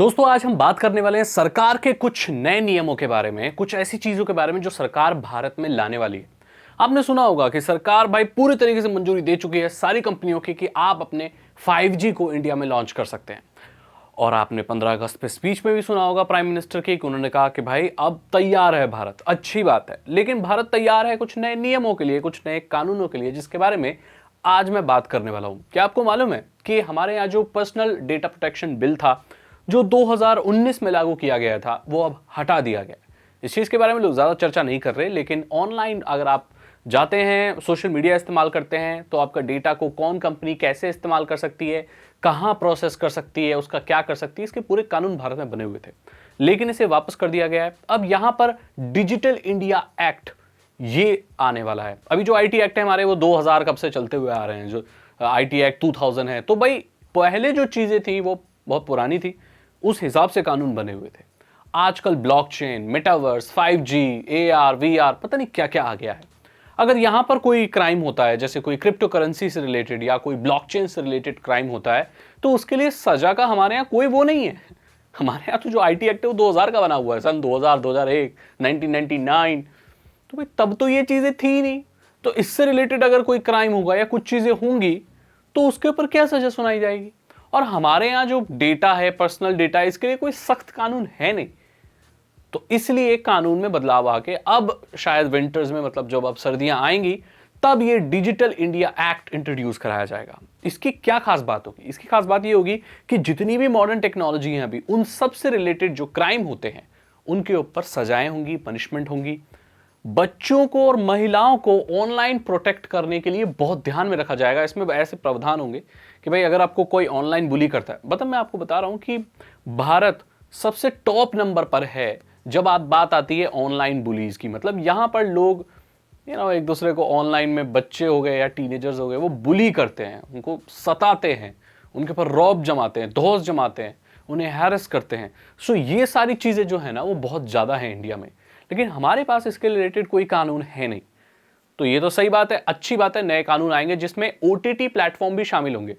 दोस्तों आज हम बात करने वाले हैं सरकार के कुछ नए नियमों के बारे में, कुछ ऐसी चीजों के बारे में जो सरकार भारत में लाने वाली है। आपने सुना होगा कि सरकार भाई पूरी तरीके से मंजूरी दे चुकी है सारी कंपनियों की कि आप अपने 5G को इंडिया में लॉन्च कर सकते हैं। और आपने 15 अगस्त पे स्पीच में भी सुना होगा प्राइम मिनिस्टर की कि उन्होंने कहा कि भाई अब तैयार है भारत। अच्छी बात है, लेकिन भारत तैयार है कुछ नए नियमों के लिए, कुछ नए कानूनों के लिए, जिसके बारे में आज मैं बात करने वाला हूं। क्या आपको मालूम है कि हमारे यहाँ जो पर्सनल डेटा प्रोटेक्शन बिल था जो 2019 में लागू किया गया था वो अब हटा दिया गया। इस चीज के बारे में लोग ज्यादा चर्चा नहीं कर रहे, लेकिन ऑनलाइन अगर आप जाते हैं, सोशल मीडिया इस्तेमाल करते हैं, तो आपका डेटा को कौन कंपनी कैसे इस्तेमाल कर सकती है, कहां प्रोसेस कर सकती है, उसका क्या कर सकती है, इसके पूरे कानून भारत में बने हुए थे। लेकिन इसे वापस कर दिया गया है। अब यहां पर डिजिटल इंडिया एक्ट ये आने वाला है। अभी जो आईटी एक्ट है हमारे वो 2000 कब से चलते हुए आ रहे हैं, जो आईटी एक्ट 2000 है। तो भाई पहले जो चीजें थी वो बहुत पुरानी थी, उस हिसाब से कानून बने हुए थे। आजकल blockchain, metaverse, 5G, AR, VR, पता नहीं क्या क्या आ गया है। अगर यहां पर कोई क्राइम होता है, जैसे कोई क्रिप्टो करेंसी से रिलेटेड या कोई ब्लॉकचेन से रिलेटेड क्राइम होता है, तो उसके लिए सजा का हमारे यहाँ कोई वो नहीं है। हमारे यहाँ तो जो आईटी एक्ट है वो 2000 का बना हुआ है, सन 2000, 2001, 1999। तो भाई तब तो ये चीजें थी नहीं। तो इससे रिलेटेड अगर कोई क्राइम होगा या कुछ चीजें होंगी तो उसके ऊपर क्या सजा सुनाई जाएगी। और हमारे यहाँ जो डेटा है, पर्सनल डेटा, इसके लिए कोई सख्त कानून है नहीं। तो इसलिए कानून में बदलाव आके अब शायद विंटर्स में, मतलब जब अब सर्दियां आएंगी, तब ये डिजिटल इंडिया एक्ट इंट्रोड्यूस कराया जाएगा। इसकी क्या खास बात होगी? इसकी खास बात ये होगी कि जितनी भी मॉडर्न टेक्नोलॉजी है अभी, उन सब से रिलेटेड जो क्राइम होते हैं उनके ऊपर सजाएं होंगी, पनिशमेंट होंगी। बच्चों को और महिलाओं को ऑनलाइन प्रोटेक्ट करने के लिए बहुत ध्यान में रखा जाएगा। इसमें ऐसे प्रावधान होंगे कि भाई अगर आपको कोई ऑनलाइन बुली करता है, मतलब मैं आपको बता रहा हूं कि भारत सबसे टॉप नंबर पर है जब बात आती है ऑनलाइन बुलीज की। मतलब यहां पर लोग एक दूसरे को ऑनलाइन में, बच्चे हो गए या टीनेजर्स हो गए, वो बुली करते हैं, उनको सताते हैं, उनके ऊपर रौब जमाते हैं, धौंस जमाते हैं, उन्हें हैरेस करते हैं। सो ये सारी चीजें जो है ना वो बहुत ज्यादा है इंडिया में, लेकिन हमारे पास इसके रिलेटेड कोई कानून है नहीं। तो ये तो सही बात है, अच्छी बात है, नए कानून आएंगे जिसमें ओटीटी प्लेटफॉर्म भी शामिल होंगे।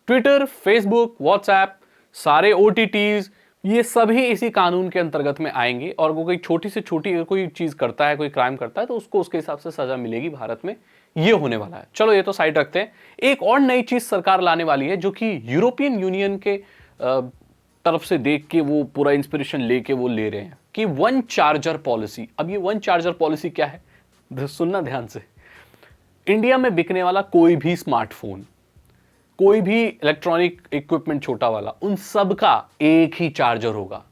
ट्विटर, फेसबुक, व्हाट्सएप, सारे ओटीटीज, ये सभी इसी कानून के अंतर्गत में आएंगे। और वो कोई छोटी से छोटी अगर कोई चीज करता है, कोई क्राइम करता है, तो उसको उसके हिसाब से सजा मिलेगी भारत में। ये होने वाला है। चलो ये तो साइड रखते हैं। एक और नई चीज सरकार लाने वाली है जो कि यूरोपियन यूनियन के तरफ से देख के वो पूरा इंस्पिरेशन लेके वो ले रहे हैं कि वन चार्जर पॉलिसी। अब ये वन चार्जर पॉलिसी क्या है, सुनना ध्यान से। इंडिया में बिकने वाला कोई भी स्मार्टफोन, कोई भी इलेक्ट्रॉनिक इक्विपमेंट छोटा वाला, उन सब का एक ही चार्जर होगा।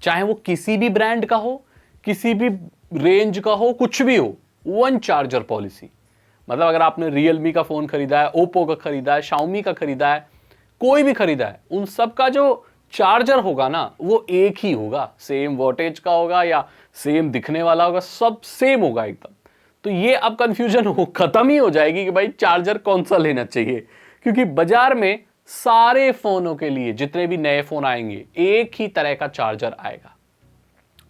चाहे वो किसी भी ब्रांड का हो, किसी भी रेंज का हो, कुछ भी हो, वन चार्जर पॉलिसी। मतलब अगर आपने रियलमी का फोन खरीदा है, ओप्पो का खरीदा है, शाओमी का खरीदा है, कोई भी खरीदा है, उन सब का जो चार्जर होगा ना वो एक ही होगा। सेम वोल्टेज का होगा या सेम दिखने वाला होगा, सब सेम होगा एकदम। तो ये अब कंफ्यूजन खत्म ही हो जाएगी कि भाई चार्जर कौन सा लेना चाहिए, क्योंकि बाजार में सारे फोनों के लिए, जितने भी नए फोन आएंगे, एक ही तरह का चार्जर आएगा।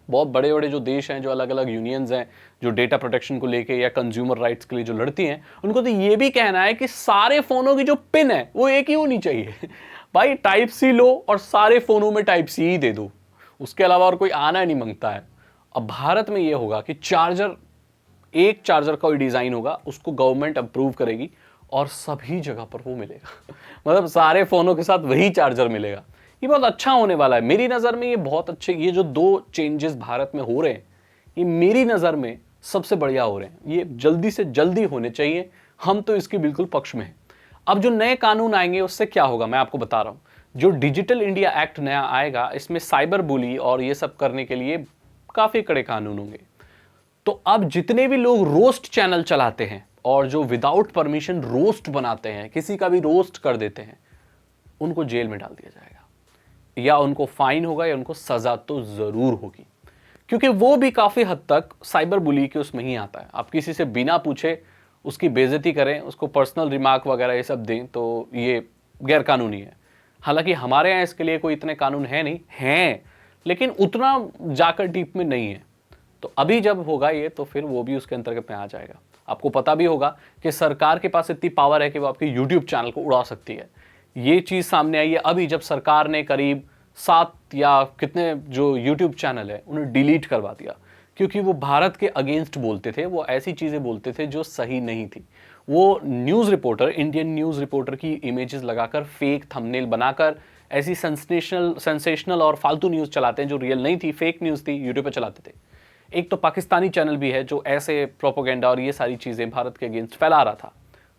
बहुत बड़े बड़े जो देश हैं, जो अलग अलग यूनियंस हैं, जो डेटा प्रोटेक्शन को लेके या कंज्यूमर राइट्स के लिए जो लड़ती हैं, उनको तो ये भी कहना है कि सारे फोनों की जो पिन है वो एक ही होनी चाहिए। भाई टाइप सी लो और सारे फोनों में टाइप सी ही दे दो, उसके अलावा और कोई आना नहीं मांगता है। अब भारत में ये होगा कि चार्जर, एक चार्जर का डिजाइन होगा, उसको गवर्नमेंट अप्रूव करेगी और सभी जगह पर वो मिलेगा। मतलब सारे फोनों के साथ वही चार्जर मिलेगा। ये बहुत अच्छा होने वाला है मेरी नजर में। ये बहुत अच्छे, ये जो दो चेंजेस भारत में हो रहे हैं, ये मेरी नजर में सबसे बढ़िया हो रहे हैं। ये जल्दी से जल्दी होने चाहिए, हम तो इसके बिल्कुल पक्ष में हैं। अब जो नए कानून आएंगे उससे क्या होगा मैं आपको बता रहा हूं। जो डिजिटल इंडिया एक्ट नया आएगा, इसमें साइबर बुली और ये सब करने के लिए काफी कड़े कानून होंगे। तो अब जितने भी लोग रोस्ट चैनल चलाते हैं और जो विदाउट परमिशन रोस्ट बनाते हैं, किसी का भी रोस्ट कर देते हैं, उनको जेल में डाल दिया जाएगा, या उनको फाइन होगा, या उनको सजा तो जरूर होगी। क्योंकि वो भी काफी हद तक साइबर बुली के उसमें ही आता है। आप किसी से बिना पूछे उसकी बेइज्जती करें, उसको पर्सनल रिमार्क वगैरह ये सब दें, तो ये गैर कानूनी है। हालांकि हमारे यहाँ इसके लिए कोई इतने कानून है नहीं, हैं लेकिन उतना जाकर डीप में नहीं है। तो अभी जब होगा ये, तो फिर वो भी उसके अंतर्गत में आ जाएगा। आपको पता भी होगा कि सरकार के पास इतनी पावर है कि वो आपके YouTube चैनल को उड़ा सकती है। ये चीज सामने आई है अभी, जब सरकार ने करीब 7 या कितने जो यूट्यूब चैनल है उन्हें डिलीट करवा दिया, क्योंकि वो भारत के अगेंस्ट बोलते थे, वो ऐसी चीज़ें बोलते थे जो सही नहीं थी। वो news reporter, Indian news reporter की इमेजेस लगाकर, फेक थंबनेल बनाकर ऐसी सेंसेशनल और फालतू न्यूज़ चलाते हैं जो रियल नहीं थी, फेक न्यूज़ थी, यूट्यूब पे चलाते थे। एक तो पाकिस्तानी चैनल भी है जो ऐसे प्रोपोगेंडा और ये सारी चीज़ें भारत के अगेंस्ट फैला रहा था।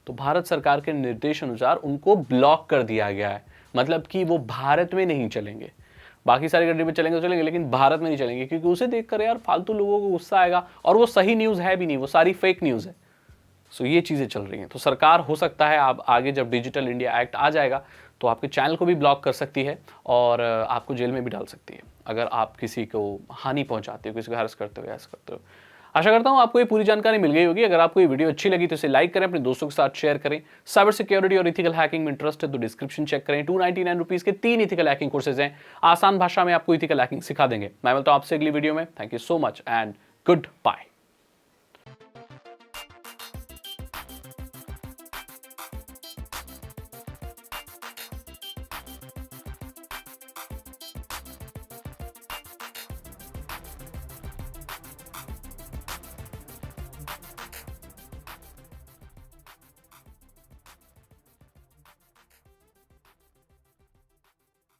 तो भारत सरकार के निर्देश अनुसार उनको ब्लॉक कर दिया गया है, मतलब कि वो भारत में नहीं चलेंगे। बाकी सारी कंट्री में चलेंगे तो चलेंगे, लेकिन भारत में नहीं चलेंगे, क्योंकि उसे देखकर यार फालतू लोगों को गुस्सा आएगा, और वो सही न्यूज़ है भी नहीं, वो सारी फेक न्यूज़ है। सो ये चीज़ें चल रही हैं। तो सरकार, हो सकता है आप आगे जब डिजिटल इंडिया एक्ट आ जाएगा तो आपके चैनल को भी ब्लॉक कर सकती है और आपको जेल में भी डाल सकती है, अगर आप किसी को हानि पहुंचाते हो, किसी को हैरेस करते हो, ऐसा करते हो। आशा करता हूं आपको ये पूरी जानकारी मिल गई होगी। अगर आपको ये वीडियो अच्छी लगी तो इसे लाइक करें, अपने दोस्तों के साथ शेयर करें। साइबर सिक्योरिटी और इथिकल हैकिंग में इंटरेस्ट है तो डिस्क्रिप्शन चेक करें। 299 रुपीज के 3 इथिकल हैकिंग कोर्सेज हैं, आसान भाषा में आपको इथिकल हैकिंग सिखा देंगे। मैं मिलता हूं आपसे अगली वीडियो में। Thank you so much and good bye.